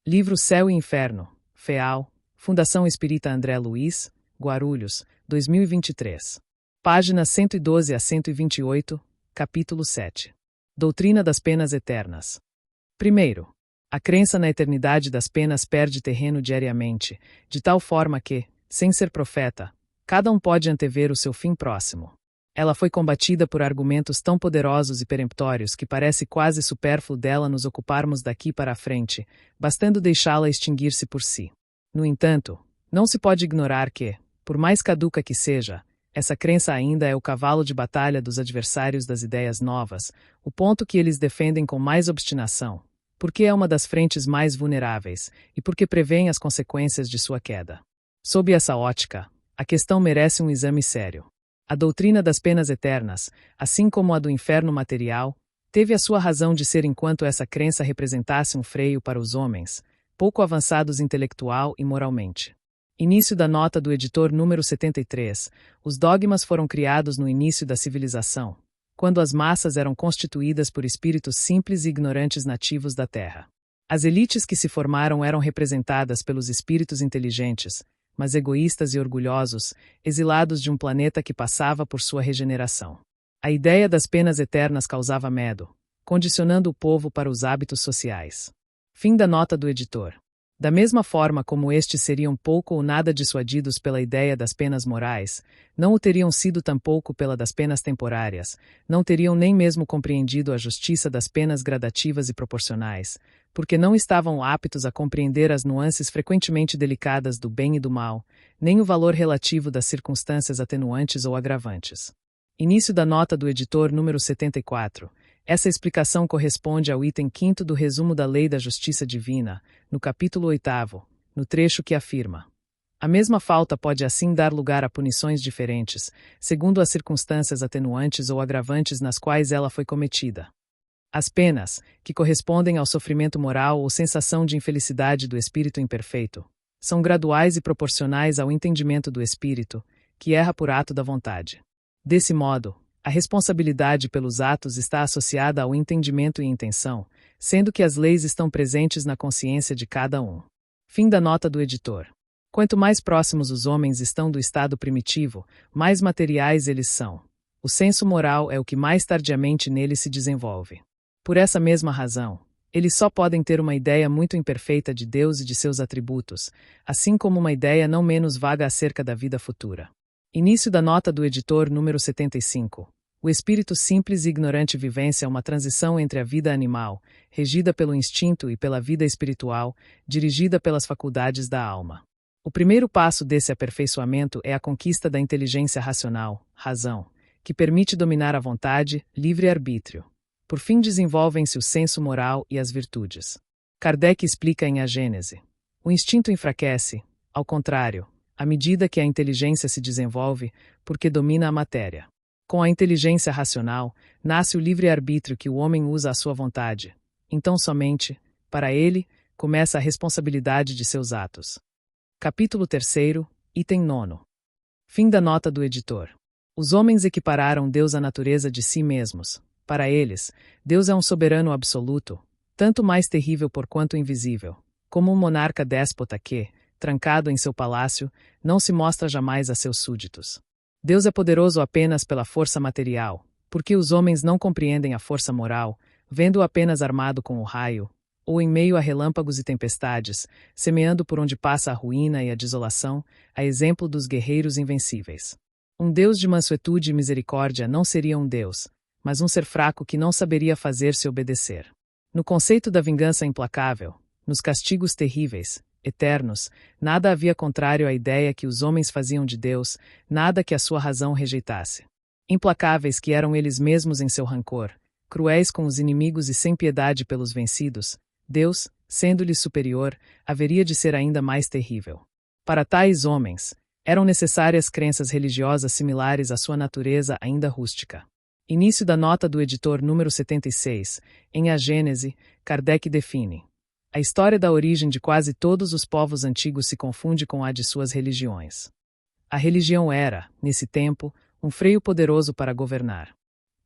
Livro Céu e Inferno, FEAL, Fundação Espírita André Luiz, Guarulhos, 2023. Páginas 112 a 128, capítulo 7. Doutrina das Penas Eternas. Primeiro, a crença na eternidade das penas perde terreno diariamente, de tal forma que, sem ser profeta, cada um pode antever o seu fim próximo. Ela foi combatida por argumentos tão poderosos e peremptórios que parece quase supérfluo dela nos ocuparmos daqui para a frente, bastando deixá-la extinguir-se por si. No entanto, não se pode ignorar que, por mais caduca que seja, essa crença ainda é o cavalo de batalha dos adversários das ideias novas, o ponto que eles defendem com mais obstinação, porque é uma das frentes mais vulneráveis e porque prevêem as consequências de sua queda. Sob essa ótica, a questão merece um exame sério. A doutrina das penas eternas, assim como a do inferno material, teve a sua razão de ser enquanto essa crença representasse um freio para os homens, pouco avançados intelectual e moralmente. Início da nota do editor número 73, os dogmas foram criados no início da civilização, quando as massas eram constituídas por espíritos simples e ignorantes nativos da Terra. As elites que se formaram eram representadas pelos espíritos inteligentes, mas egoístas e orgulhosos, exilados de um planeta que passava por sua regeneração. A ideia das penas eternas causava medo, condicionando o povo para os hábitos sociais. Fim da nota do editor. Da mesma forma como estes seriam pouco ou nada dissuadidos pela ideia das penas morais, não o teriam sido tampouco pela das penas temporárias, não teriam nem mesmo compreendido a justiça das penas gradativas e proporcionais, porque não estavam aptos a compreender as nuances frequentemente delicadas do bem e do mal, nem o valor relativo das circunstâncias atenuantes ou agravantes. Início da nota do editor número 74. Essa explicação corresponde ao item 5º do resumo da Lei da Justiça Divina, no capítulo 8º, no trecho que afirma: a mesma falta pode assim dar lugar a punições diferentes, segundo as circunstâncias atenuantes ou agravantes nas quais ela foi cometida. As penas, que correspondem ao sofrimento moral ou sensação de infelicidade do espírito imperfeito, são graduais e proporcionais ao entendimento do espírito, que erra por ato da vontade. Desse modo, a responsabilidade pelos atos está associada ao entendimento e intenção, sendo que as leis estão presentes na consciência de cada um. Fim da nota do editor. Quanto mais próximos os homens estão do estado primitivo, mais materiais eles são. O senso moral é o que mais tardiamente neles se desenvolve. Por essa mesma razão, eles só podem ter uma ideia muito imperfeita de Deus e de seus atributos, assim como uma ideia não menos vaga acerca da vida futura. Início da nota do editor número 75. O espírito simples e ignorante vivência é uma transição entre a vida animal, regida pelo instinto, e pela vida espiritual, dirigida pelas faculdades da alma. O primeiro passo desse aperfeiçoamento é a conquista da inteligência racional, razão, que permite dominar a vontade, livre-arbítrio. Por fim desenvolvem-se o senso moral e as virtudes. Kardec explica em A Gênese. O instinto enfraquece, ao contrário, à medida que a inteligência se desenvolve, porque domina a matéria. Com a inteligência racional, nasce o livre-arbítrio que o homem usa à sua vontade. Então somente, para ele, começa a responsabilidade de seus atos. Capítulo 3, item 9. Fim da nota do editor. Os homens equipararam Deus à natureza de si mesmos. Para eles, Deus é um soberano absoluto, tanto mais terrível porquanto invisível, como um monarca déspota que, trancado em seu palácio, não se mostra jamais a seus súditos. Deus é poderoso apenas pela força material, porque os homens não compreendem a força moral, vendo-o apenas armado com o raio, ou em meio a relâmpagos e tempestades, semeando por onde passa a ruína e a desolação, a exemplo dos guerreiros invencíveis. Um Deus de mansuetude e misericórdia não seria um Deus, mas um ser fraco que não saberia fazer-se obedecer. No conceito da vingança implacável, nos castigos terríveis, eternos, nada havia contrário à ideia que os homens faziam de Deus, nada que a sua razão rejeitasse. Implacáveis que eram eles mesmos em seu rancor, cruéis com os inimigos e sem piedade pelos vencidos, Deus, sendo-lhes superior, haveria de ser ainda mais terrível. Para tais homens, eram necessárias crenças religiosas similares à sua natureza ainda rústica. Início da nota do editor número 76, em A Gênese, Kardec define: a história da origem de quase todos os povos antigos se confunde com a de suas religiões. A religião era, nesse tempo, um freio poderoso para governar.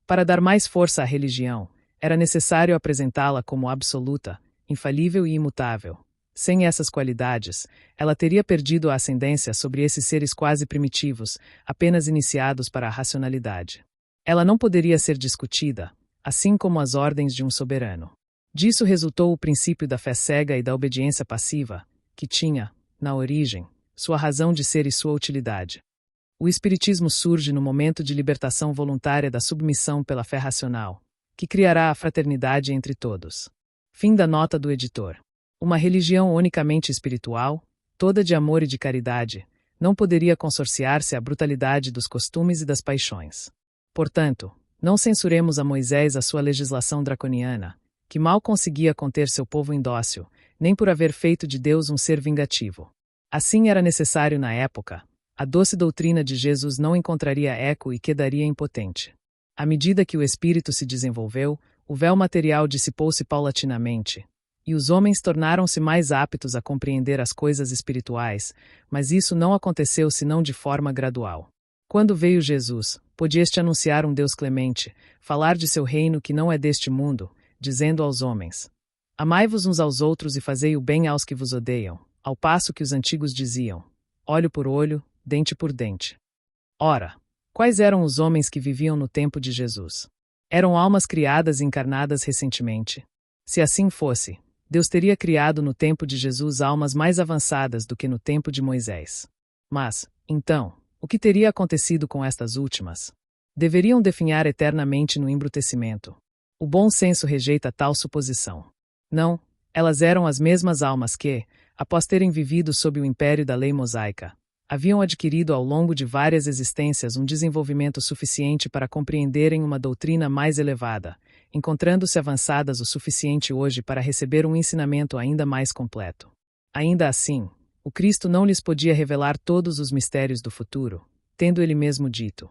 Para dar mais força à religião, era necessário apresentá-la como absoluta, infalível e imutável. Sem essas qualidades, ela teria perdido a ascendência sobre esses seres quase primitivos, apenas iniciados para a racionalidade. Ela não poderia ser discutida, assim como as ordens de um soberano. Disso resultou o princípio da fé cega e da obediência passiva, que tinha, na origem, sua razão de ser e sua utilidade. O Espiritismo surge no momento de libertação voluntária da submissão pela fé racional, que criará a fraternidade entre todos. Fim da nota do editor. Uma religião unicamente espiritual, toda de amor e de caridade, não poderia consorciar-se à brutalidade dos costumes e das paixões. Portanto, não censuremos a Moisés a sua legislação draconiana, que mal conseguia conter seu povo indócil, nem por haver feito de Deus um ser vingativo. Assim era necessário na época, a doce doutrina de Jesus não encontraria eco e quedaria impotente. À medida que o espírito se desenvolveu, o véu material dissipou-se paulatinamente, e os homens tornaram-se mais aptos a compreender as coisas espirituais, mas isso não aconteceu senão de forma gradual. Quando veio Jesus, podia este anunciar um Deus clemente, falar de seu reino que não é deste mundo, dizendo aos homens: amai-vos uns aos outros e fazei o bem aos que vos odeiam, ao passo que os antigos diziam: olho por olho, dente por dente. Ora, quais eram os homens que viviam no tempo de Jesus? Eram almas criadas e encarnadas recentemente. Se assim fosse, Deus teria criado no tempo de Jesus almas mais avançadas do que no tempo de Moisés. Mas, então, o que teria acontecido com estas últimas? Deveriam definhar eternamente no embrutecimento. O bom senso rejeita tal suposição. Não, elas eram as mesmas almas que, após terem vivido sob o império da lei mosaica, haviam adquirido ao longo de várias existências um desenvolvimento suficiente para compreenderem uma doutrina mais elevada, encontrando-se avançadas o suficiente hoje para receber um ensinamento ainda mais completo. Ainda assim, o Cristo não lhes podia revelar todos os mistérios do futuro, tendo ele mesmo dito: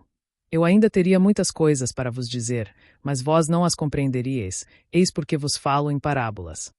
eu ainda teria muitas coisas para vos dizer, mas vós não as compreenderíeis, eis porque vos falo em parábolas.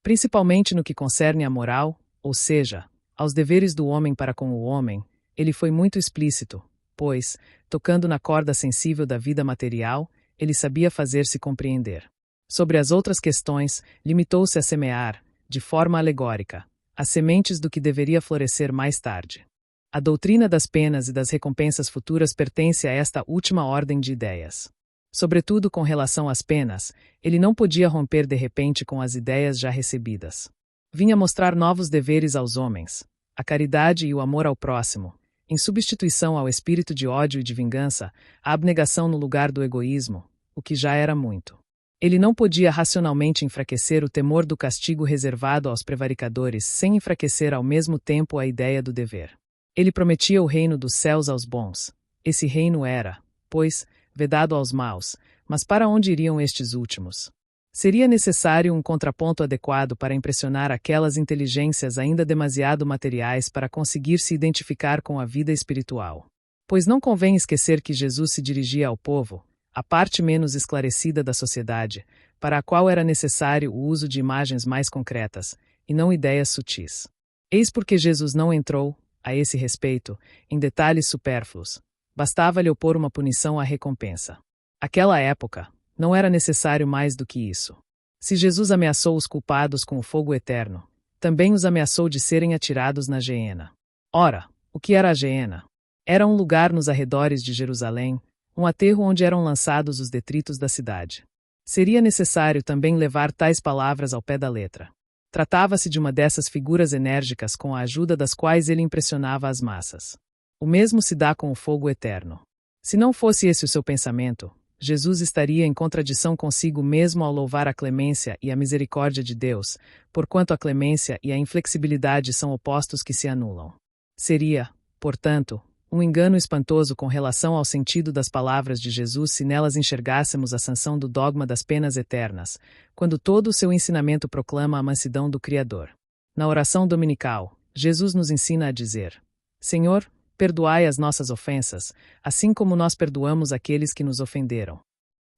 Principalmente no que concerne à moral, ou seja, aos deveres do homem para com o homem, ele foi muito explícito, pois, tocando na corda sensível da vida material, ele sabia fazer-se compreender. Sobre as outras questões, limitou-se a semear, de forma alegórica, as sementes do que deveria florescer mais tarde. A doutrina das penas e das recompensas futuras pertence a esta última ordem de ideias. Sobretudo com relação às penas, ele não podia romper de repente com as ideias já recebidas. Vinha mostrar novos deveres aos homens, a caridade e o amor ao próximo, em substituição ao espírito de ódio e de vingança, a abnegação no lugar do egoísmo, o que já era muito. Ele não podia racionalmente enfraquecer o temor do castigo reservado aos prevaricadores sem enfraquecer ao mesmo tempo a ideia do dever. Ele prometia o reino dos céus aos bons. Esse reino era, pois, vedado aos maus, mas para onde iriam estes últimos? Seria necessário um contraponto adequado para impressionar aquelas inteligências ainda demasiado materiais para conseguir se identificar com a vida espiritual. Pois não convém esquecer que Jesus se dirigia ao povo, a parte menos esclarecida da sociedade, para a qual era necessário o uso de imagens mais concretas, e não ideias sutis. Eis porque Jesus não entrou, a esse respeito, em detalhes supérfluos. Bastava-lhe opor uma punição à recompensa. Aquela época, não era necessário mais do que isso. Se Jesus ameaçou os culpados com o fogo eterno, também os ameaçou de serem atirados na geena. Ora, o que era a geena? Era um lugar nos arredores de Jerusalém, um aterro onde eram lançados os detritos da cidade. Seria necessário também levar tais palavras ao pé da letra. Tratava-se de uma dessas figuras enérgicas com a ajuda das quais ele impressionava as massas. O mesmo se dá com o fogo eterno. Se não fosse esse o seu pensamento, Jesus estaria em contradição consigo mesmo ao louvar a clemência e a misericórdia de Deus, porquanto a clemência e a inflexibilidade são opostos que se anulam. Seria, portanto, um engano espantoso com relação ao sentido das palavras de Jesus se nelas enxergássemos a sanção do dogma das penas eternas, quando todo o seu ensinamento proclama a mansidão do Criador. Na oração dominical, Jesus nos ensina a dizer: Senhor, perdoai as nossas ofensas, assim como nós perdoamos aqueles que nos ofenderam.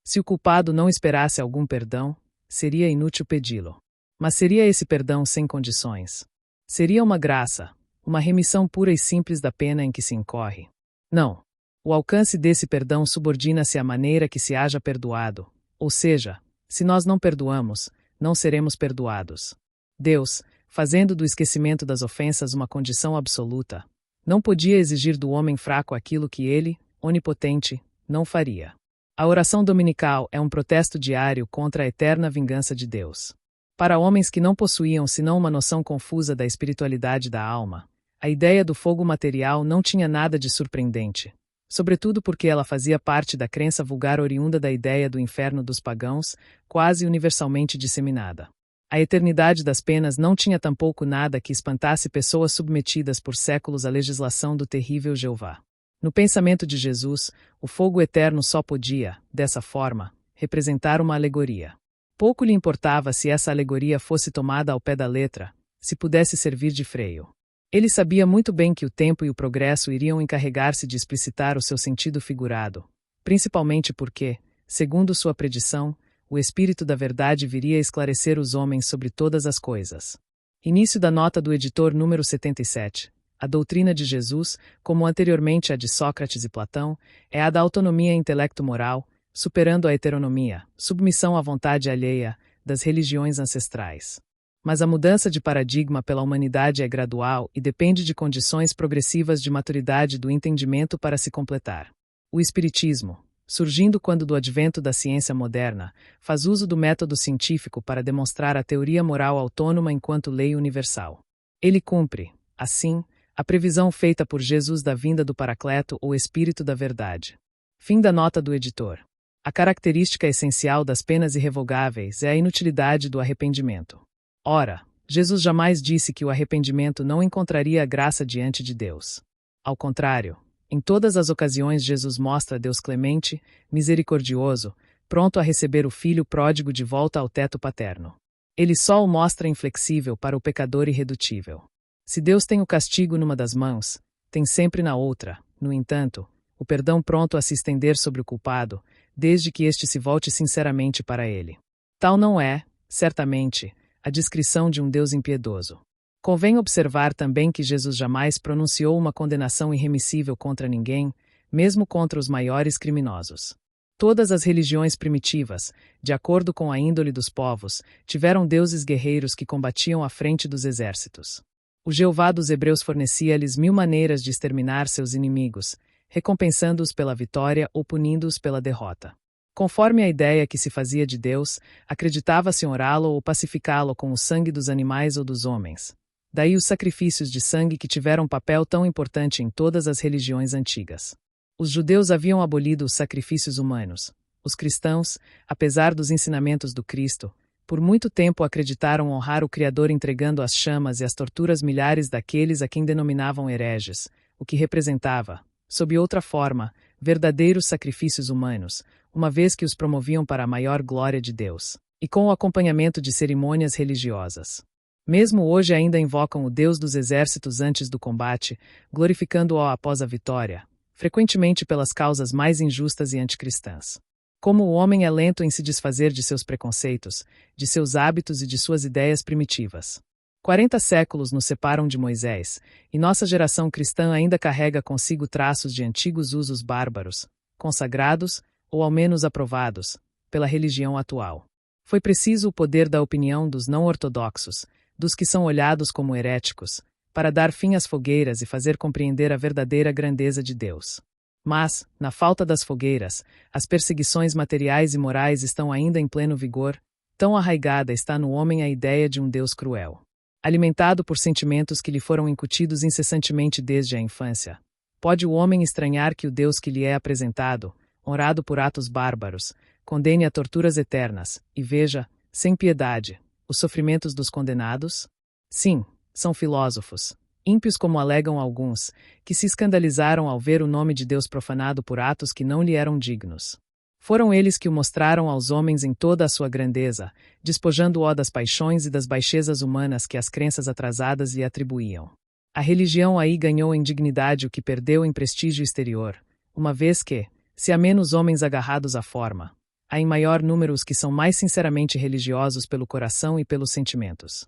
Se o culpado não esperasse algum perdão, seria inútil pedi-lo. Mas seria esse perdão sem condições? Seria uma graça, uma remissão pura e simples da pena em que se incorre? Não. O alcance desse perdão subordina-se à maneira que se haja perdoado, ou seja, se nós não perdoamos, não seremos perdoados. Deus, fazendo do esquecimento das ofensas uma condição absoluta, não podia exigir do homem fraco aquilo que ele, onipotente, não faria. A oração dominical é um protesto diário contra a eterna vingança de Deus. Para homens que não possuíam senão uma noção confusa da espiritualidade da alma, a ideia do fogo material não tinha nada de surpreendente, sobretudo porque ela fazia parte da crença vulgar oriunda da ideia do inferno dos pagãos, quase universalmente disseminada. A eternidade das penas não tinha tampouco nada que espantasse pessoas submetidas por séculos à legislação do terrível Jeová. No pensamento de Jesus, o fogo eterno só podia, dessa forma, representar uma alegoria. Pouco lhe importava se essa alegoria fosse tomada ao pé da letra, se pudesse servir de freio. Ele sabia muito bem que o tempo e o progresso iriam encarregar-se de explicitar o seu sentido figurado, principalmente porque, segundo sua predição, o Espírito da Verdade viria a esclarecer os homens sobre todas as coisas. Início da nota do editor número 77. A doutrina de Jesus, como anteriormente a de Sócrates e Platão, é a da autonomia intelecto-moral, superando a heteronomia, submissão à vontade alheia, das religiões ancestrais. Mas a mudança de paradigma pela humanidade é gradual e depende de condições progressivas de maturidade do entendimento para se completar. O Espiritismo, surgindo quando do advento da ciência moderna, faz uso do método científico para demonstrar a teoria moral autônoma enquanto lei universal. Ele cumpre, assim, a previsão feita por Jesus da vinda do Paracleto ou Espírito da Verdade. Fim da nota do editor. A característica essencial das penas irrevogáveis é a inutilidade do arrependimento. Ora, Jesus jamais disse que o arrependimento não encontraria a graça diante de Deus. Ao contrário, em todas as ocasiões Jesus mostra Deus clemente, misericordioso, pronto a receber o filho pródigo de volta ao teto paterno. Ele só o mostra inflexível para o pecador irredutível. Se Deus tem o castigo numa das mãos, tem sempre na outra, no entanto, o perdão pronto a se estender sobre o culpado, desde que este se volte sinceramente para ele. Tal não é, certamente, a descrição de um Deus impiedoso. Convém observar também que Jesus jamais pronunciou uma condenação irremissível contra ninguém, mesmo contra os maiores criminosos. Todas as religiões primitivas, de acordo com a índole dos povos, tiveram deuses guerreiros que combatiam à frente dos exércitos. O Jeová dos Hebreus fornecia-lhes 1000 maneiras de exterminar seus inimigos, recompensando-os pela vitória ou punindo-os pela derrota. Conforme a ideia que se fazia de Deus, acreditava-se honrá-lo ou pacificá-lo com o sangue dos animais ou dos homens. Daí os sacrifícios de sangue que tiveram papel tão importante em todas as religiões antigas. Os judeus haviam abolido os sacrifícios humanos. Os cristãos, apesar dos ensinamentos do Cristo, por muito tempo acreditaram honrar o Criador entregando às chamas e às torturas milhares daqueles a quem denominavam hereges, o que representava, sob outra forma, verdadeiros sacrifícios humanos, uma vez que os promoviam para a maior glória de Deus, e com o acompanhamento de cerimônias religiosas. Mesmo hoje ainda invocam o Deus dos exércitos antes do combate, glorificando-o após a vitória, frequentemente pelas causas mais injustas e anticristãs. Como o homem é lento em se desfazer de seus preconceitos, de seus hábitos e de suas ideias primitivas. 40 séculos nos separam de Moisés, e nossa geração cristã ainda carrega consigo traços de antigos usos bárbaros, consagrados, ou ao menos aprovados, pela religião atual. Foi preciso o poder da opinião dos não-ortodoxos, dos que são olhados como heréticos, para dar fim às fogueiras e fazer compreender a verdadeira grandeza de Deus. Mas, na falta das fogueiras, as perseguições materiais e morais estão ainda em pleno vigor, tão arraigada está no homem a ideia de um Deus cruel. Alimentado por sentimentos que lhe foram incutidos incessantemente desde a infância, pode o homem estranhar que o Deus que lhe é apresentado, honrado por atos bárbaros, condene a torturas eternas, e veja, sem piedade, os sofrimentos dos condenados? Sim, são filósofos, ímpios como alegam alguns, que se escandalizaram ao ver o nome de Deus profanado por atos que não lhe eram dignos. Foram eles que o mostraram aos homens em toda a sua grandeza, despojando-o das paixões e das baixezas humanas que as crenças atrasadas lhe atribuíam. A religião aí ganhou em dignidade o que perdeu em prestígio exterior, uma vez que, se há menos homens agarrados à forma, há em maior número os que são mais sinceramente religiosos pelo coração e pelos sentimentos.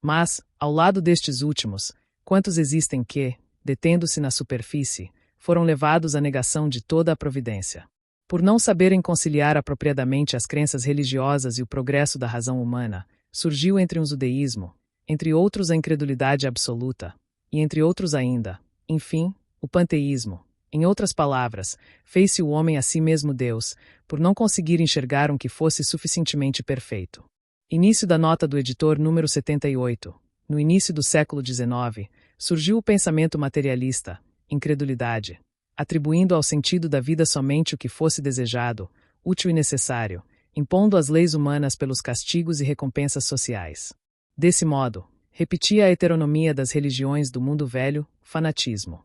Mas, ao lado destes últimos, quantos existem que, detendo-se na superfície, foram levados à negação de toda a providência? Por não saberem conciliar apropriadamente as crenças religiosas e o progresso da razão humana, surgiu entre uns o deísmo, entre outros a incredulidade absoluta, e entre outros ainda, enfim, o panteísmo. Em outras palavras, fez-se o homem a si mesmo Deus, por não conseguir enxergar um que fosse suficientemente perfeito. Início da nota do editor número 78. No início do século XIX, surgiu o pensamento materialista, incredulidade, atribuindo ao sentido da vida somente o que fosse desejado, útil e necessário, impondo as leis humanas pelos castigos e recompensas sociais. Desse modo, repetia a heteronomia das religiões do mundo velho, fanatismo.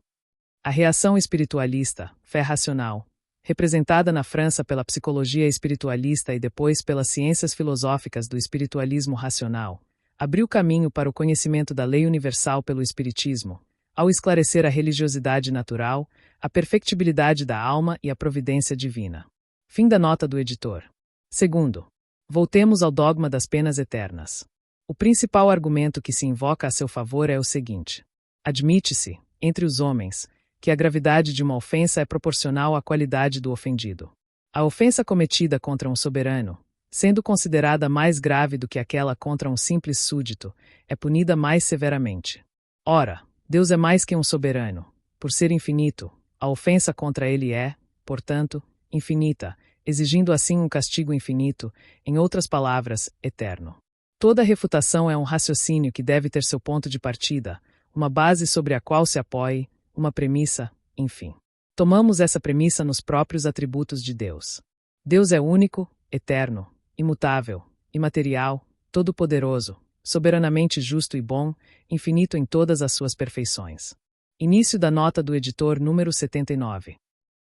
A reação espiritualista, fé racional, representada na França pela psicologia espiritualista e depois pelas ciências filosóficas do espiritualismo racional, abriu caminho para o conhecimento da lei universal pelo espiritismo, ao esclarecer a religiosidade natural, a perfectibilidade da alma e a providência divina. Fim da nota do editor. Segundo, voltemos ao dogma das penas eternas. O principal argumento que se invoca a seu favor é o seguinte: admite-se, entre os homens, que a gravidade de uma ofensa é proporcional à qualidade do ofendido. A ofensa cometida contra um soberano, sendo considerada mais grave do que aquela contra um simples súdito, é punida mais severamente. Ora, Deus é mais que um soberano. Por ser infinito, a ofensa contra ele é, portanto, infinita, exigindo assim um castigo infinito, em outras palavras, eterno. Toda refutação é um raciocínio que deve ter seu ponto de partida, uma base sobre a qual se apoie, uma premissa, enfim. Tomamos essa premissa nos próprios atributos de Deus. Deus é único, eterno, imutável, imaterial, todo-poderoso, soberanamente justo e bom, infinito em todas as suas perfeições. Início da nota do editor número 79.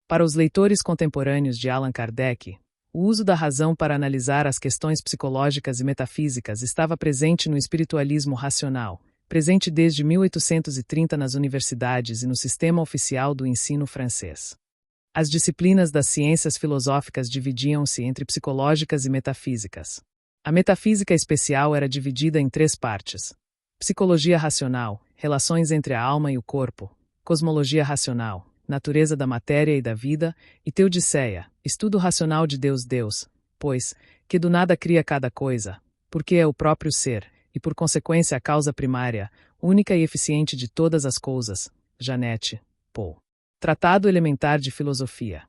Para os leitores contemporâneos de Allan Kardec, o uso da razão para analisar as questões psicológicas e metafísicas estava presente no espiritualismo racional, presente desde 1830 nas universidades e no sistema oficial do ensino francês. As disciplinas das ciências filosóficas dividiam-se entre psicológicas e metafísicas. A metafísica especial era dividida em 3 partes: psicologia racional, relações entre a alma e o corpo; cosmologia racional, natureza da matéria e da vida; e teodiceia, estudo racional de Deus, pois, que do nada cria cada coisa, porque é o próprio ser, e por consequência a causa primária, única e eficiente de todas as coisas. Jeanette, Paul. Tratado elementar de filosofia.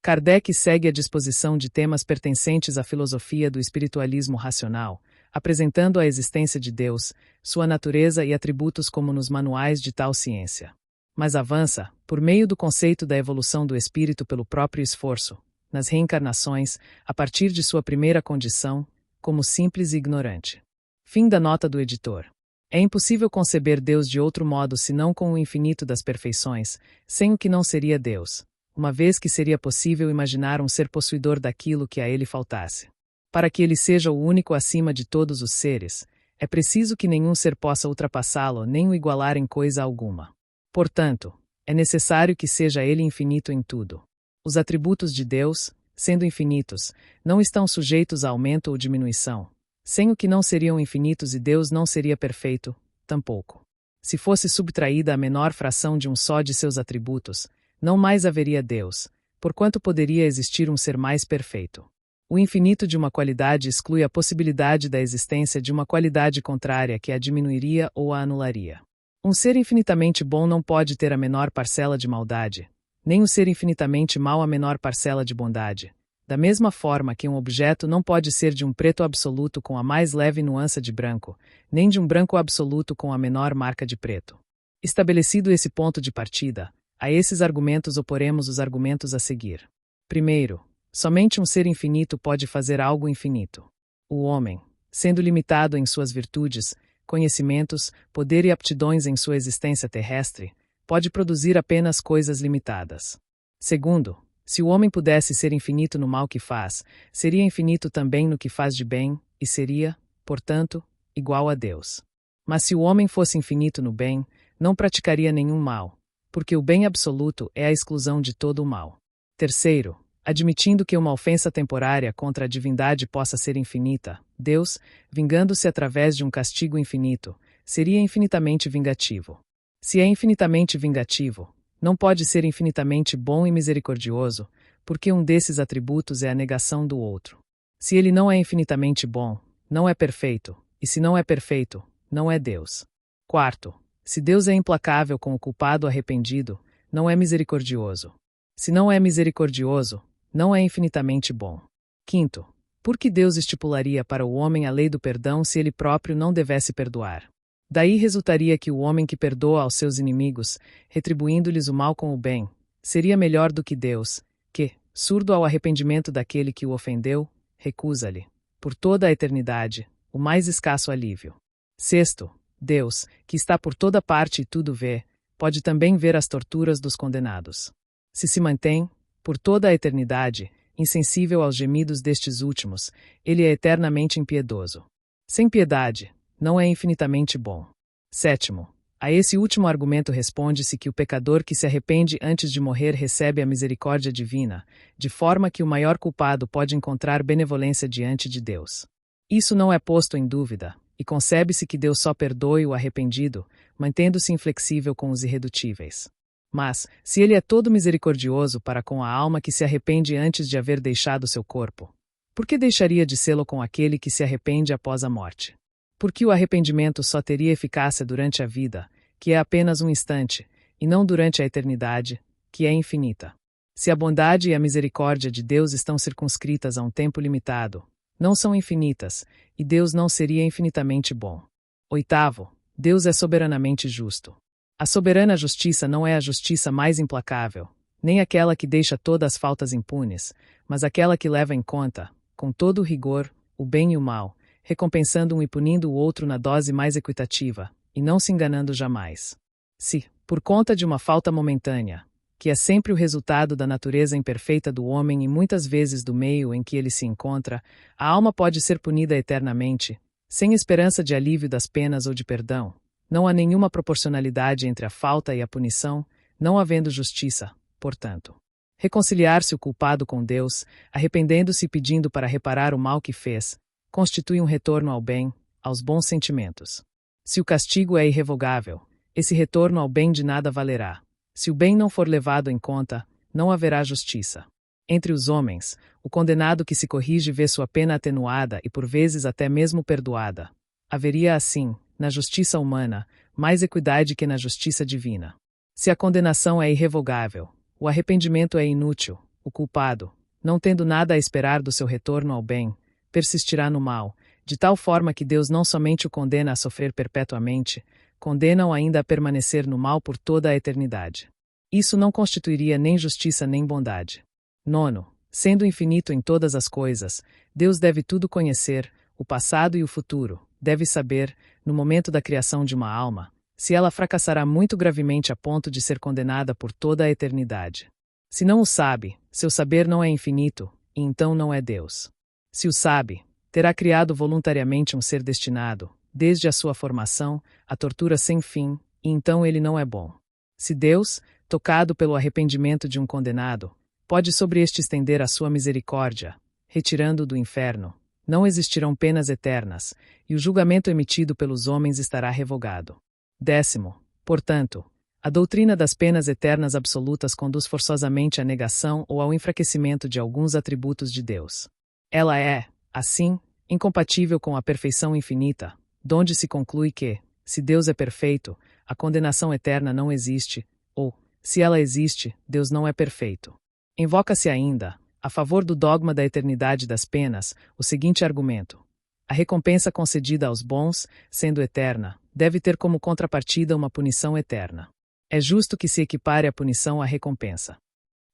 Kardec segue a disposição de temas pertencentes à filosofia do espiritualismo racional, apresentando a existência de Deus, sua natureza e atributos como nos manuais de tal ciência. Mas avança, por meio do conceito da evolução do espírito pelo próprio esforço, nas reencarnações, a partir de sua primeira condição, como simples e ignorante. Fim da nota do editor. É impossível conceber Deus de outro modo senão com o infinito das perfeições, sem o que não seria Deus, uma vez que seria possível imaginar um ser possuidor daquilo que a ele faltasse. Para que ele seja o único acima de todos os seres, é preciso que nenhum ser possa ultrapassá-lo nem o igualar em coisa alguma. Portanto, é necessário que seja ele infinito em tudo. Os atributos de Deus, sendo infinitos, não estão sujeitos a aumento ou diminuição, sem o que não seriam infinitos, e Deus não seria perfeito, tampouco. Se fosse subtraída a menor fração de um só de seus atributos, não mais haveria Deus, porquanto poderia existir um ser mais perfeito. O infinito de uma qualidade exclui a possibilidade da existência de uma qualidade contrária que a diminuiria ou a anularia. Um ser infinitamente bom não pode ter a menor parcela de maldade, nem um ser infinitamente mau a menor parcela de bondade. Da mesma forma que um objeto não pode ser de um preto absoluto com a mais leve nuance de branco, nem de um branco absoluto com a menor marca de preto. Estabelecido esse ponto de partida, a esses argumentos oporemos os argumentos a seguir. Primeiro, somente um ser infinito pode fazer algo infinito. O homem, sendo limitado em suas virtudes, conhecimentos, poder e aptidões em sua existência terrestre, pode produzir apenas coisas limitadas. Segundo, se o homem pudesse ser infinito no mal que faz, seria infinito também no que faz de bem, e seria, portanto, igual a Deus. Mas se o homem fosse infinito no bem, não praticaria nenhum mal, porque o bem absoluto é a exclusão de todo o mal. Terceiro, admitindo que uma ofensa temporária contra a divindade possa ser infinita, Deus, vingando-se através de um castigo infinito, seria infinitamente vingativo. Se é infinitamente vingativo, não pode ser infinitamente bom e misericordioso, porque um desses atributos é a negação do outro. Se ele não é infinitamente bom, não é perfeito, e se não é perfeito, não é Deus. Quarto, se Deus é implacável com o culpado arrependido, não é misericordioso. Se não é misericordioso, não é infinitamente bom. Quinto, por que Deus estipularia para o homem a lei do perdão se ele próprio não devesse perdoar? Daí resultaria que o homem que perdoa aos seus inimigos, retribuindo-lhes o mal com o bem, seria melhor do que Deus, que, surdo ao arrependimento daquele que o ofendeu, recusa-lhe, por toda a eternidade, o mais escasso alívio. Sexto, Deus, que está por toda parte e tudo vê, pode também ver as torturas dos condenados. Se mantém, por toda a eternidade, insensível aos gemidos destes últimos, ele é eternamente impiedoso. Sem piedade, não é infinitamente bom. Sétimo, a esse último argumento responde-se que o pecador que se arrepende antes de morrer recebe a misericórdia divina, de forma que o maior culpado pode encontrar benevolência diante de Deus. Isso não é posto em dúvida, e concebe-se que Deus só perdoe o arrependido, mantendo-se inflexível com os irredutíveis. Mas, se ele é todo misericordioso para com a alma que se arrepende antes de haver deixado seu corpo, por que deixaria de sê-lo com aquele que se arrepende após a morte? Porque o arrependimento só teria eficácia durante a vida, que é apenas um instante, e não durante a eternidade, que é infinita. Se a bondade e a misericórdia de Deus estão circunscritas a um tempo limitado, não são infinitas, e Deus não seria infinitamente bom. Oitavo, Deus é soberanamente justo. A soberana justiça não é a justiça mais implacável, nem aquela que deixa todas as faltas impunes, mas aquela que leva em conta, com todo o rigor, o bem e o mal, recompensando um e punindo o outro na dose mais equitativa, e não se enganando jamais. Se, por conta de uma falta momentânea, que é sempre o resultado da natureza imperfeita do homem e muitas vezes do meio em que ele se encontra, a alma pode ser punida eternamente, sem esperança de alívio das penas ou de perdão, não há nenhuma proporcionalidade entre a falta e a punição, não havendo justiça, portanto. Reconciliar-se o culpado com Deus, arrependendo-se e pedindo para reparar o mal que fez, constitui um retorno ao bem, aos bons sentimentos. Se o castigo é irrevogável, esse retorno ao bem de nada valerá. Se o bem não for levado em conta, não haverá justiça. Entre os homens, o condenado que se corrige vê sua pena atenuada e por vezes até mesmo perdoada. Haveria assim, na justiça humana, mais equidade que na justiça divina. Se a condenação é irrevogável, o arrependimento é inútil, o culpado, não tendo nada a esperar do seu retorno ao bem, persistirá no mal, de tal forma que Deus não somente o condena a sofrer perpetuamente, condena-o ainda a permanecer no mal por toda a eternidade. Isso não constituiria nem justiça nem bondade. Nono, sendo infinito em todas as coisas, Deus deve tudo conhecer, o passado e o futuro, deve saber, no momento da criação de uma alma, se ela fracassará muito gravemente a ponto de ser condenada por toda a eternidade. Se não o sabe, seu saber não é infinito, e então não é Deus. Se o sabe, terá criado voluntariamente um ser destinado, desde a sua formação, à tortura sem fim, e então ele não é bom. Se Deus, tocado pelo arrependimento de um condenado, pode sobre este estender a sua misericórdia, retirando-o do inferno, não existirão penas eternas, e o julgamento emitido pelos homens estará revogado. 10º, portanto, a doutrina das penas eternas absolutas conduz forçosamente à negação ou ao enfraquecimento de alguns atributos de Deus. Ela é, assim, incompatível com a perfeição infinita, donde se conclui que, se Deus é perfeito, a condenação eterna não existe, ou, se ela existe, Deus não é perfeito. Invoca-se ainda, a favor do dogma da eternidade das penas, o seguinte argumento: a recompensa concedida aos bons, sendo eterna, deve ter como contrapartida uma punição eterna. É justo que se equipare a punição à recompensa.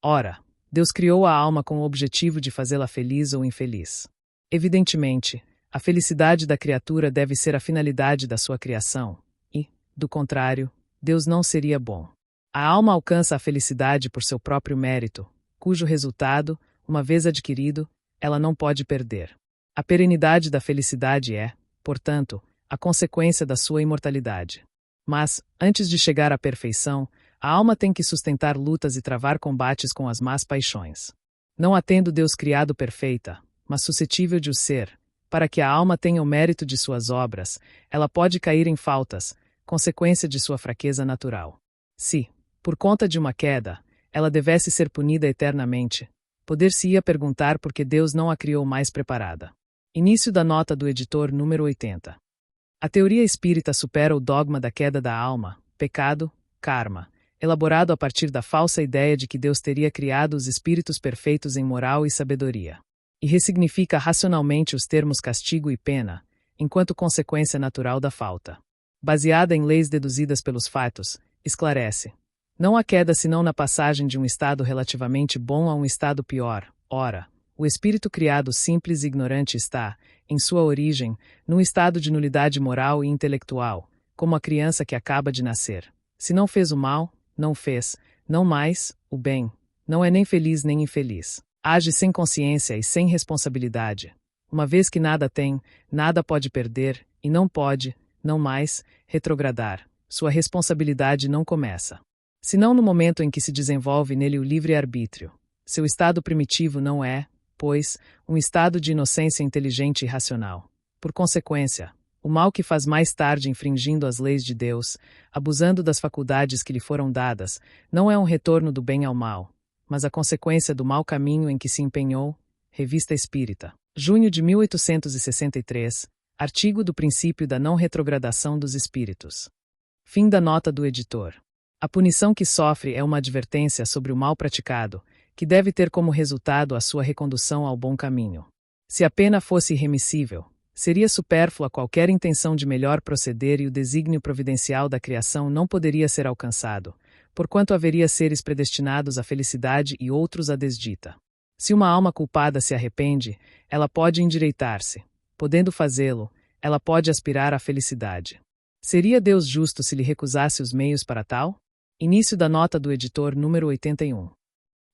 Ora, Deus criou a alma com o objetivo de fazê-la feliz ou infeliz. Evidentemente, a felicidade da criatura deve ser a finalidade da sua criação, e, do contrário, Deus não seria bom. A alma alcança a felicidade por seu próprio mérito, cujo resultado, uma vez adquirido, ela não pode perder. A perenidade da felicidade é, portanto, a consequência da sua imortalidade. Mas, antes de chegar à perfeição, a alma tem que sustentar lutas e travar combates com as más paixões. Não a tendo Deus criado perfeita, mas suscetível de o ser, para que a alma tenha o mérito de suas obras, ela pode cair em faltas, consequência de sua fraqueza natural. Se, por conta de uma queda, ela devesse ser punida eternamente, poder-se-ia perguntar por que Deus não a criou mais preparada. Início da nota do editor número 80. A teoria espírita supera o dogma da queda da alma, pecado, karma, elaborado a partir da falsa ideia de que Deus teria criado os espíritos perfeitos em moral e sabedoria. E ressignifica racionalmente os termos castigo e pena, enquanto consequência natural da falta. Baseada em leis deduzidas pelos fatos, esclarece: não há queda senão na passagem de um estado relativamente bom a um estado pior. Ora, o espírito criado simples e ignorante está, em sua origem, num estado de nulidade moral e intelectual, como a criança que acaba de nascer. Se não fez o mal, não fez, não mais, o bem. Não é nem feliz nem infeliz. Age sem consciência e sem responsabilidade. Uma vez que nada tem, nada pode perder, e não pode, não mais, retrogradar. Sua responsabilidade não começa senão no momento em que se desenvolve nele o livre-arbítrio. Seu estado primitivo não é, pois, um estado de inocência inteligente e racional. Por consequência, o mal que faz mais tarde infringindo as leis de Deus, abusando das faculdades que lhe foram dadas, não é um retorno do bem ao mal, mas a consequência do mau caminho em que se empenhou. Revista Espírita, junho de 1863, artigo do princípio da não retrogradação dos espíritos. Fim da nota do editor. A punição que sofre é uma advertência sobre o mal praticado, que deve ter como resultado a sua recondução ao bom caminho. Se a pena fosse irremissível, seria supérflua qualquer intenção de melhor proceder e o desígnio providencial da criação não poderia ser alcançado, porquanto haveria seres predestinados à felicidade e outros à desdita. Se uma alma culpada se arrepende, ela pode endireitar-se. Podendo fazê-lo, ela pode aspirar à felicidade. Seria Deus justo se lhe recusasse os meios para tal? Início da nota do editor número 81.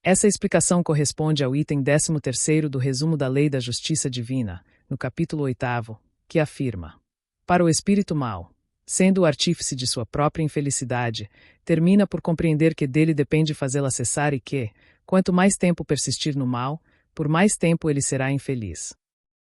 Essa explicação corresponde ao item 13º do resumo da Lei da Justiça Divina, no capítulo 8º, que afirma: para o espírito mau, sendo o artífice de sua própria infelicidade, termina por compreender que dele depende fazê-la cessar e que, quanto mais tempo persistir no mal, por mais tempo ele será infeliz.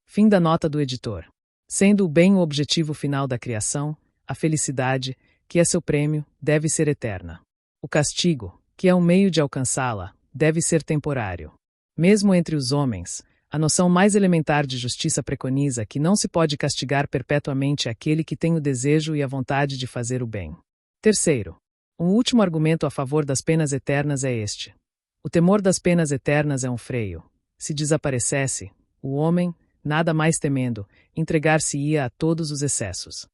Fim da nota do editor. Sendo o bem o objetivo final da criação, a felicidade, que é seu prêmio, deve ser eterna. O castigo, que é um meio de alcançá-la, deve ser temporário. Mesmo entre os homens, a noção mais elementar de justiça preconiza que não se pode castigar perpetuamente aquele que tem o desejo e a vontade de fazer o bem. Terceiro, um último argumento a favor das penas eternas é este: o temor das penas eternas é um freio. Se desaparecesse, o homem, nada mais temendo, entregar-se-ia a todos os excessos.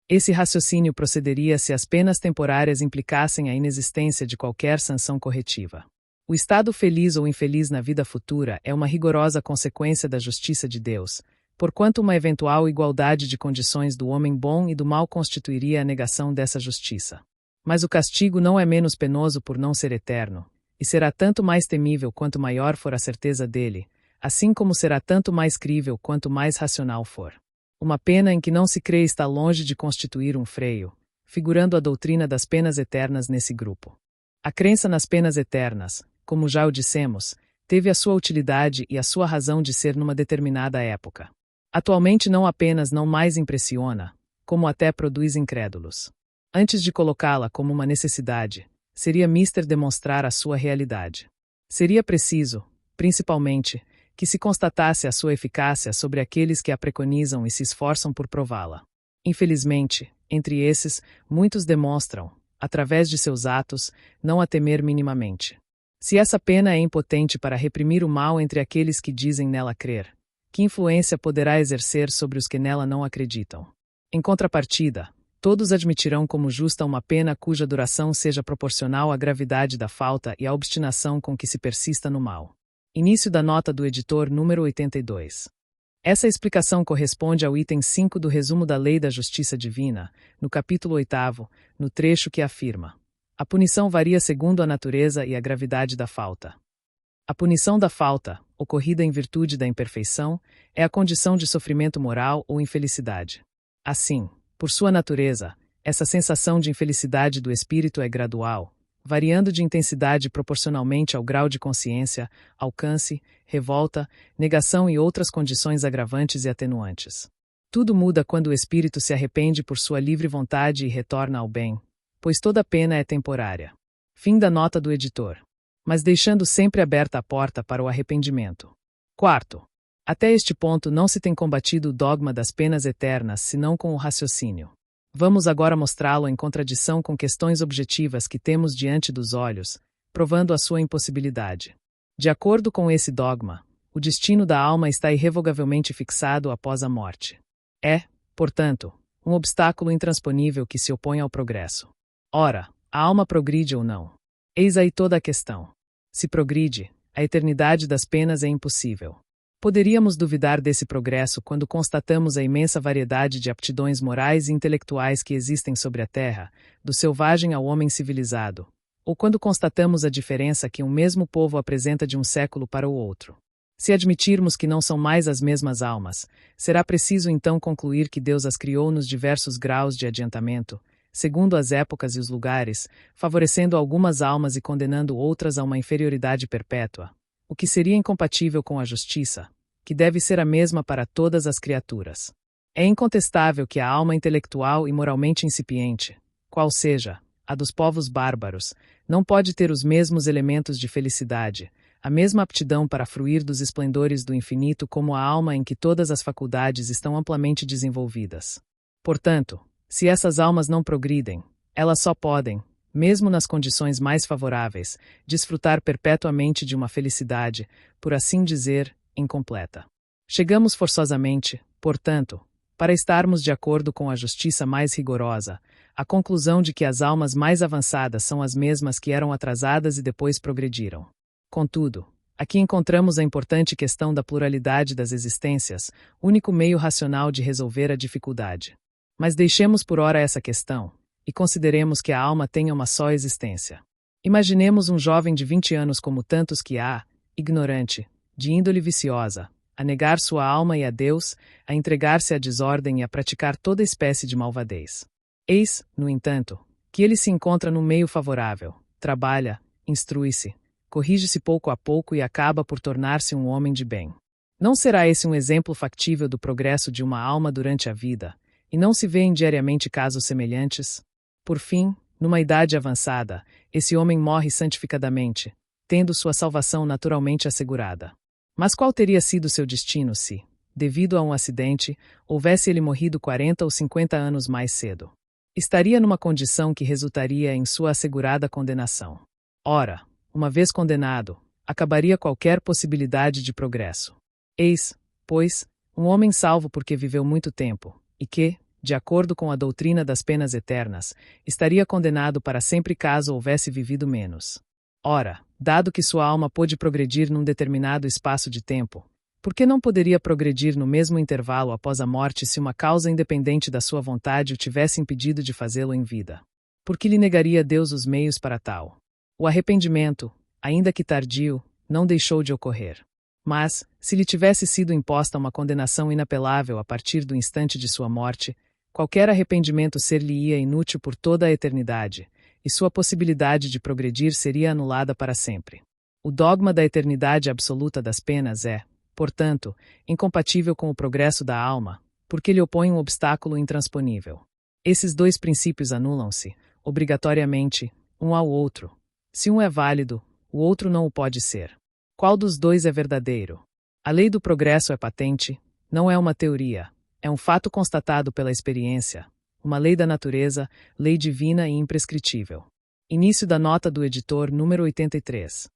Esse raciocínio procederia se as penas temporárias implicassem a inexistência de qualquer sanção corretiva. O estado feliz ou infeliz na vida futura é uma rigorosa consequência da justiça de Deus, porquanto uma eventual igualdade de condições do homem bom e do mal constituiria a negação dessa justiça. Mas o castigo não é menos penoso por não ser eterno, e será tanto mais temível quanto maior for a certeza dele, assim como será tanto mais crível quanto mais racional for. Uma pena em que não se crê está longe de constituir um freio, figurando a doutrina das penas eternas nesse grupo. A crença nas penas eternas, como já o dissemos, teve a sua utilidade e a sua razão de ser numa determinada época. Atualmente não apenas não mais impressiona, como até produz incrédulos. Antes de colocá-la como uma necessidade, seria mister demonstrar a sua realidade. Seria preciso, principalmente, que se constatasse a sua eficácia sobre aqueles que a preconizam e se esforçam por prová-la. Infelizmente, entre esses, muitos demonstram, através de seus atos, não a temer minimamente. Se essa pena é impotente para reprimir o mal entre aqueles que dizem nela crer, que influência poderá exercer sobre os que nela não acreditam? Em contrapartida, todos admitirão como justa uma pena cuja duração seja proporcional à gravidade da falta e à obstinação com que se persista no mal. Início da nota do editor número 82. Essa explicação corresponde ao item 5 do resumo da Lei da Justiça Divina, no capítulo 8º, no trecho que afirma: a punição varia segundo a natureza e a gravidade da falta. A punição da falta, ocorrida em virtude da imperfeição, é a condição de sofrimento moral ou infelicidade. Assim, por sua natureza, essa sensação de infelicidade do espírito é gradual, variando de intensidade proporcionalmente ao grau de consciência, alcance, revolta, negação e outras condições agravantes e atenuantes. Tudo muda quando o espírito se arrepende por sua livre vontade e retorna ao bem, pois toda pena é temporária. Fim da nota do editor. Mas deixando sempre aberta a porta para o arrependimento. Quarto, Até este ponto não se tem combatido o dogma das penas eternas senão com o raciocínio. Vamos agora mostrá-lo em contradição com questões objetivas que temos diante dos olhos, provando a sua impossibilidade. De acordo com esse dogma, o destino da alma está irrevogavelmente fixado após a morte. É, portanto, um obstáculo intransponível que se opõe ao progresso. Ora, a alma progride ou não? Eis aí toda a questão. Se progride, a eternidade das penas é impossível. Poderíamos duvidar desse progresso quando constatamos a imensa variedade de aptidões morais e intelectuais que existem sobre a Terra, do selvagem ao homem civilizado, ou quando constatamos a diferença que um mesmo povo apresenta de um século para o outro. Se admitirmos que não são mais as mesmas almas, será preciso então concluir que Deus as criou nos diversos graus de adiantamento, segundo as épocas e os lugares, favorecendo algumas almas e condenando outras a uma inferioridade perpétua, o que seria incompatível com a justiça, que deve ser a mesma para todas as criaturas. É incontestável que a alma intelectual e moralmente incipiente, qual seja, a dos povos bárbaros, não pode ter os mesmos elementos de felicidade, a mesma aptidão para fruir dos esplendores do infinito como a alma em que todas as faculdades estão amplamente desenvolvidas. Portanto, se essas almas não progridem, elas só podem, mesmo nas condições mais favoráveis, desfrutar perpetuamente de uma felicidade, por assim dizer, incompleta. Chegamos forçosamente, portanto, para estarmos de acordo com a justiça mais rigorosa, à conclusão de que as almas mais avançadas são as mesmas que eram atrasadas e depois progrediram. Contudo, aqui encontramos a importante questão da pluralidade das existências, único meio racional de resolver a dificuldade. Mas deixemos por ora essa questão, e consideremos que a alma tenha uma só existência. Imaginemos um jovem de 20 anos como tantos que há, ignorante, de índole viciosa, a negar sua alma e a Deus, a entregar-se à desordem e a praticar toda espécie de malvadez. Eis, no entanto, que ele se encontra num meio favorável, trabalha, instrui-se, corrige-se pouco a pouco e acaba por tornar-se um homem de bem. Não será esse um exemplo factível do progresso de uma alma durante a vida, e não se vêem diariamente casos semelhantes? Por fim, numa idade avançada, esse homem morre santificadamente, tendo sua salvação naturalmente assegurada. Mas qual teria sido seu destino se, devido a um acidente, houvesse ele morrido 40 ou 50 anos mais cedo? Estaria numa condição que resultaria em sua assegurada condenação. Ora, uma vez condenado, acabaria qualquer possibilidade de progresso. Eis, pois, um homem salvo porque viveu muito tempo, e que, de acordo com a doutrina das penas eternas, estaria condenado para sempre caso houvesse vivido menos. Ora, dado que sua alma pôde progredir num determinado espaço de tempo, por que não poderia progredir no mesmo intervalo após a morte se uma causa independente da sua vontade o tivesse impedido de fazê-lo em vida? Por que lhe negaria Deus os meios para tal? O arrependimento, ainda que tardio, não deixou de ocorrer. Mas, se lhe tivesse sido imposta uma condenação inapelável a partir do instante de sua morte, qualquer arrependimento ser-lhe-ia inútil por toda a eternidade, e sua possibilidade de progredir seria anulada para sempre. O dogma da eternidade absoluta das penas é, portanto, incompatível com o progresso da alma, porque lhe opõe um obstáculo intransponível. Esses dois princípios anulam-se, obrigatoriamente, um ao outro. Se um é válido, o outro não o pode ser. Qual dos dois é verdadeiro? A lei do progresso é patente, não é uma teoria, é um fato constatado pela experiência, uma lei da natureza, lei divina e imprescritível. Início da nota do editor número 83.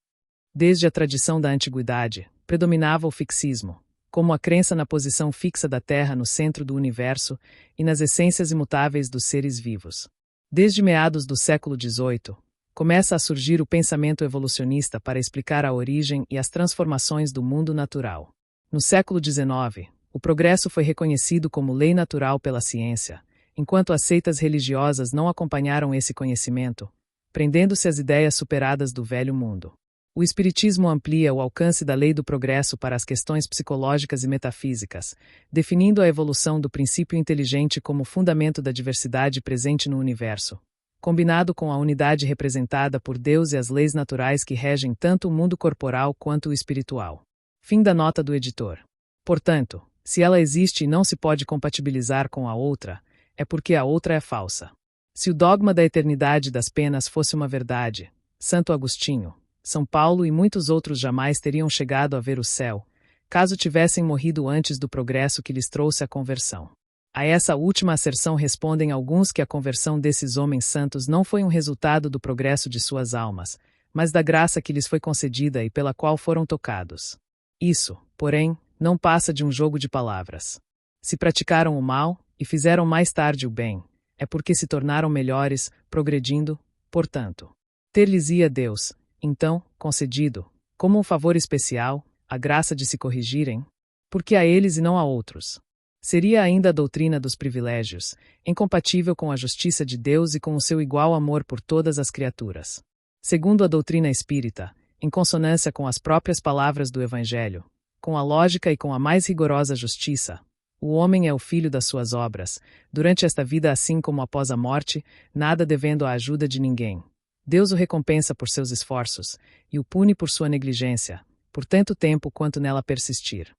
Desde a tradição da antiguidade, predominava o fixismo, como a crença na posição fixa da Terra no centro do universo e nas essências imutáveis dos seres vivos. Desde meados do século XVIII, começa a surgir o pensamento evolucionista para explicar a origem e as transformações do mundo natural. No século XIX, o progresso foi reconhecido como lei natural pela ciência, enquanto as seitas religiosas não acompanharam esse conhecimento, prendendo-se às ideias superadas do velho mundo. O espiritismo amplia o alcance da lei do progresso para as questões psicológicas e metafísicas, definindo a evolução do princípio inteligente como fundamento da diversidade presente no universo, combinado com a unidade representada por Deus e as leis naturais que regem tanto o mundo corporal quanto o espiritual. Fim da nota do editor. Portanto, se ela existe e não se pode compatibilizar com a outra, é porque a outra é falsa. Se o dogma da eternidade das penas fosse uma verdade, Santo Agostinho, São Paulo e muitos outros jamais teriam chegado a ver o céu, caso tivessem morrido antes do progresso que lhes trouxe a conversão. A essa última asserção respondem alguns que a conversão desses homens santos não foi um resultado do progresso de suas almas, mas da graça que lhes foi concedida e pela qual foram tocados. Isso, porém, não passa de um jogo de palavras. Se praticaram o mal, e fizeram mais tarde o bem, é porque se tornaram melhores, progredindo, portanto. Ter-lhes-ia Deus, então, concedido, como um favor especial, a graça de se corrigirem, porque a eles e não a outros. Seria ainda a doutrina dos privilégios, incompatível com a justiça de Deus e com o seu igual amor por todas as criaturas. Segundo a doutrina espírita, em consonância com as próprias palavras do Evangelho, com a lógica e com a mais rigorosa justiça, o homem é o filho das suas obras, durante esta vida assim como após a morte, nada devendo a ajuda de ninguém. Deus o recompensa por seus esforços, e o pune por sua negligência, por tanto tempo quanto nela persistir.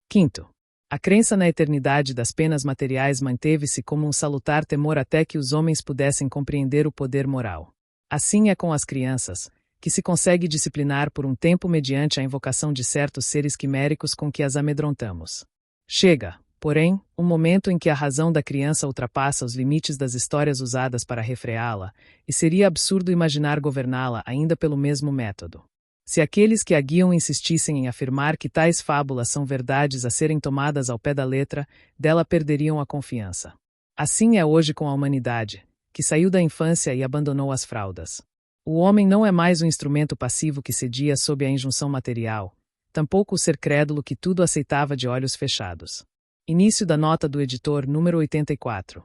Quinto, a crença na eternidade das penas materiais manteve-se como um salutar temor até que os homens pudessem compreender o poder moral. Assim é com as crianças, que se consegue disciplinar por um tempo mediante a invocação de certos seres quiméricos com que as amedrontamos. Chega, porém, um momento em que a razão da criança ultrapassa os limites das histórias usadas para refreá-la, e seria absurdo imaginar governá-la ainda pelo mesmo método. Se aqueles que a guiam insistissem em afirmar que tais fábulas são verdades a serem tomadas ao pé da letra, dela perderiam a confiança. Assim é hoje com a humanidade, que saiu da infância e abandonou as fraldas. O homem não é mais um instrumento passivo que cedia sob a injunção material, tampouco o ser crédulo que tudo aceitava de olhos fechados. Início da nota do editor número 84.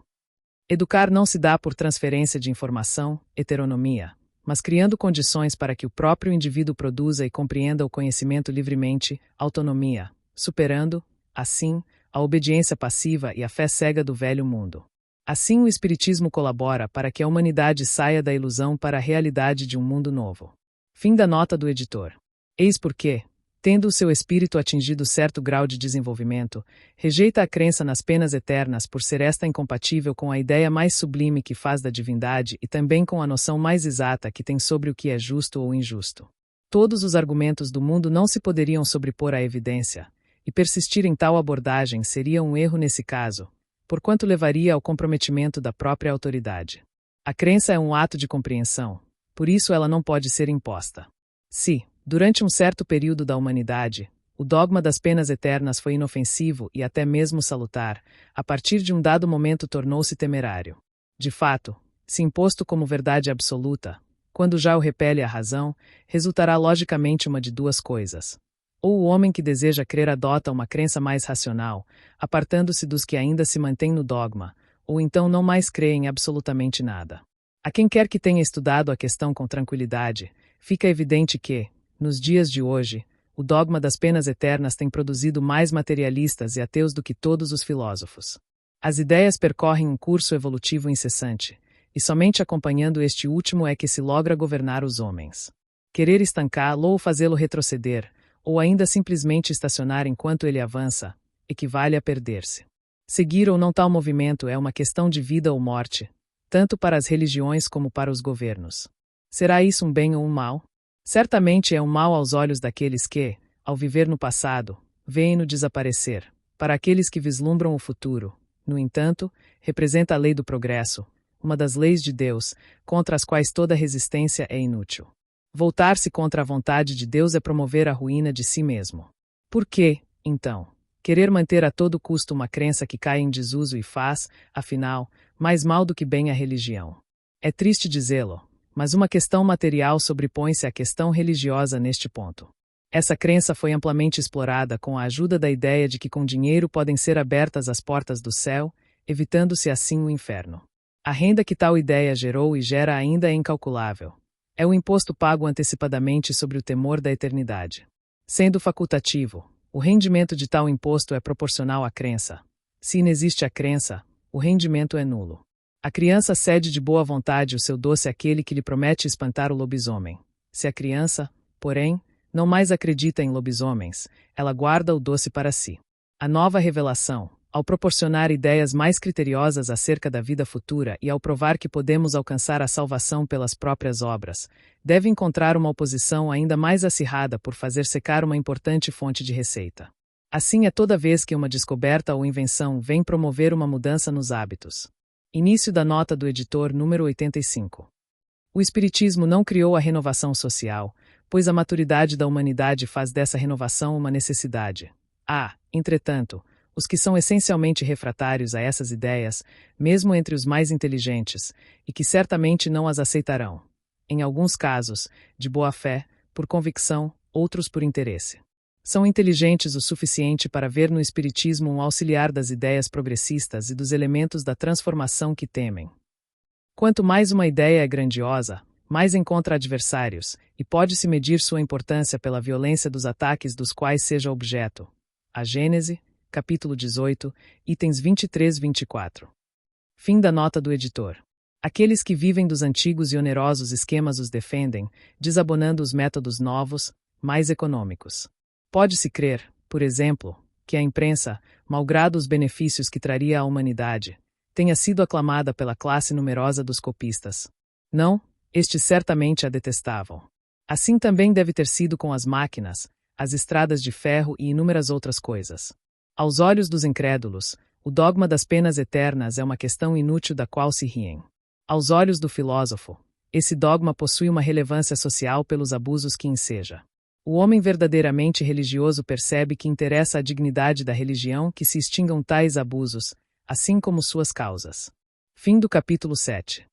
Educar não se dá por transferência de informação, heteronomia, mas criando condições para que o próprio indivíduo produza e compreenda o conhecimento livremente, autonomia, superando, assim, a obediência passiva e a fé cega do velho mundo. Assim o Espiritismo colabora para que a humanidade saia da ilusão para a realidade de um mundo novo. Fim da nota do editor. Eis porque, tendo o seu espírito atingido certo grau de desenvolvimento, rejeita a crença nas penas eternas por ser esta incompatível com a ideia mais sublime que faz da divindade e também com a noção mais exata que tem sobre o que é justo ou injusto. Todos os argumentos do mundo não se poderiam sobrepor à evidência, e persistir em tal abordagem seria um erro nesse caso, porquanto levaria ao comprometimento da própria autoridade. A crença é um ato de compreensão, por isso ela não pode ser imposta. Se, durante um certo período da humanidade, o dogma das penas eternas foi inofensivo e até mesmo salutar, a partir de um dado momento tornou-se temerário. De fato, se imposto como verdade absoluta, quando já o repele a razão, resultará logicamente uma de duas coisas. Ou o homem que deseja crer adota uma crença mais racional, apartando-se dos que ainda se mantêm no dogma, ou então não mais crê em absolutamente nada. A quem quer que tenha estudado a questão com tranquilidade, fica evidente que, nos dias de hoje, o dogma das penas eternas tem produzido mais materialistas e ateus do que todos os filósofos. As ideias percorrem um curso evolutivo incessante, e somente acompanhando este último é que se logra governar os homens. Querer estancá-lo ou fazê-lo retroceder, ou ainda simplesmente estacionar enquanto ele avança, equivale a perder-se. Seguir ou não tal movimento é uma questão de vida ou morte, tanto para as religiões como para os governos. Será isso um bem ou um mal? Certamente é um mal aos olhos daqueles que, ao viver no passado, veem-no desaparecer. Para aqueles que vislumbram o futuro, no entanto, representa a lei do progresso, uma das leis de Deus, contra as quais toda resistência é inútil. Voltar-se contra a vontade de Deus é promover a ruína de si mesmo. Por que, então, querer manter a todo custo uma crença que cai em desuso e faz, afinal, mais mal do que bem à religião? É triste dizê-lo, mas uma questão material sobrepõe-se à questão religiosa neste ponto. Essa crença foi amplamente explorada com a ajuda da ideia de que com dinheiro podem ser abertas as portas do céu, evitando-se assim o inferno. A renda que tal ideia gerou e gera ainda é incalculável. É o imposto pago antecipadamente sobre o temor da eternidade. Sendo facultativo, o rendimento de tal imposto é proporcional à crença. Se inexiste a crença, o rendimento é nulo. A criança cede de boa vontade o seu doce àquele que lhe promete espantar o lobisomem. Se a criança, porém, não mais acredita em lobisomens, ela guarda o doce para si. A nova revelação, ao proporcionar ideias mais criteriosas acerca da vida futura e ao provar que podemos alcançar a salvação pelas próprias obras, deve encontrar uma oposição ainda mais acirrada por fazer secar uma importante fonte de receita. Assim é toda vez que uma descoberta ou invenção vem promover uma mudança nos hábitos. Início da nota do editor número 85. O Espiritismo não criou a renovação social, pois a maturidade da humanidade faz dessa renovação uma necessidade. Entretanto, os que são essencialmente refratários a essas ideias, mesmo entre os mais inteligentes, e que certamente não as aceitarão. Em alguns casos, de boa fé, por convicção, outros por interesse. São inteligentes o suficiente para ver no Espiritismo um auxiliar das ideias progressistas e dos elementos da transformação que temem. Quanto mais uma ideia é grandiosa, mais encontra adversários, e pode-se medir sua importância pela violência dos ataques dos quais seja objeto. A Gênese, capítulo 18, itens 23 e 24. Fim da nota do editor. Aqueles que vivem dos antigos e onerosos esquemas os defendem, desabonando os métodos novos, mais econômicos. Pode-se crer, por exemplo, que a imprensa, malgrado os benefícios que traria à humanidade, tenha sido aclamada pela classe numerosa dos copistas. Não, estes certamente a detestavam. Assim também deve ter sido com as máquinas, as estradas de ferro e inúmeras outras coisas. Aos olhos dos incrédulos, o dogma das penas eternas é uma questão inútil da qual se riem. Aos olhos do filósofo, esse dogma possui uma relevância social pelos abusos que enseja. O homem verdadeiramente religioso percebe que interessa à dignidade da religião que se extingam tais abusos, assim como suas causas. Fim do capítulo 7.